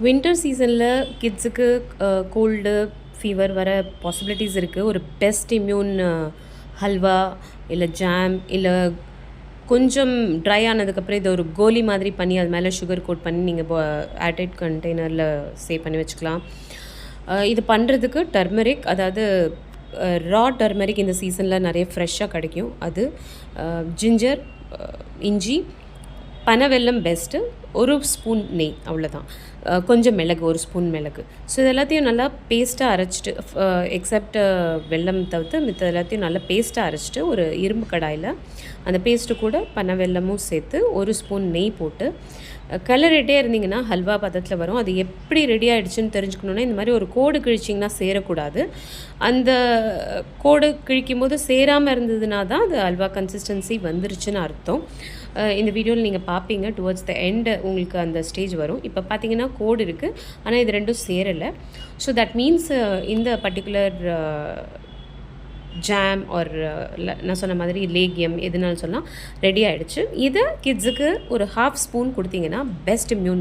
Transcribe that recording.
Winter சீசனில் கிட்ஸுக்கு gold fever வர பாசிபிலிட்டிஸ் இருக்குது. ஒரு பெஸ்ட் இம்யூன் ஹல்வா இல்லை ஜாம் இல்லை கொஞ்சம் ட்ரை ஆனதுக்கப்புறம் இதை ஒரு கோலி மாதிரி பண்ணி அது மேலே சுகர் கோட் பண்ணி நீங்கள் ஏர்டைட் கண்டெய்னரில் சேவ் பண்ணி வச்சுக்கலாம். இது பண்ணுறதுக்கு டர்மரிக், அதாவது ரா டர்மரிக் இந்த சீசனில் நிறைய ஃப்ரெஷ்ஷாக கிடைக்கும். அது ஜிஞ்சர், இஞ்சி, பனவெல்லம் பெஸ்ட்டு, ஒரு ஸ்பூன் நெய், அவ்வளோதான். கொஞ்சம் மிளகு, ஒரு ஸ்பூன் மிளகு. ஸோ இது எல்லாத்தையும் நல்லா பேஸ்ட்டாக அரைச்சிட்டு, எக்ஸப்ட் வெல்லம் தவிர்த்து மித்த எல்லாத்தையும் நல்லா பேஸ்ட்டாக அரைச்சிட்டு ஒரு இரும்பு கடாயில் அந்த பேஸ்ட்டு கூட பனவெல்லமும் சேர்த்து ஒரு ஸ்பூன் நெய் போட்டு கிளறிட்டே இருந்தீங்கன்னா ஹல்வா பதத்தில் வரும். அது எப்படி ரெடி ஆகிடுச்சுன்னு தெரிஞ்சுக்கணுன்னா இந்த மாதிரி ஒரு கோடு கிழிச்சிங்கன்னா சேரக்கூடாது. அந்த கோடு கிழிக்கும் போது சேராமல் இருந்ததுனா தான் அது ஹல்வா கன்சிஸ்டன்சி வந்துருச்சுன்னு அர்த்தம். இந்த வீடியோவில் நீங்கள் பார்ப்பீங்க, டுவர்ட்ஸ் த எண்டு உங்களுக்கு அந்த ஸ்டேஜ் வரும். இப்போ பார்த்தீங்கன்னா கோடு இருக்குது, ஆனால் இது ரெண்டும் சேரலை. ஸோ தட் மீன்ஸ் இந்த பர்டிகுலர் ஜாம் ஆர் நான் சொன்ன மாதிரி லேகியம் எதுனாலும் சொல்லலாம் ரெடி ஆகிடுச்சு. இதை கிட்ஸுக்கு ஒரு 1/2 ஸ்பூன் கொடுத்தீங்கன்னா பெஸ்ட் இம்யூன்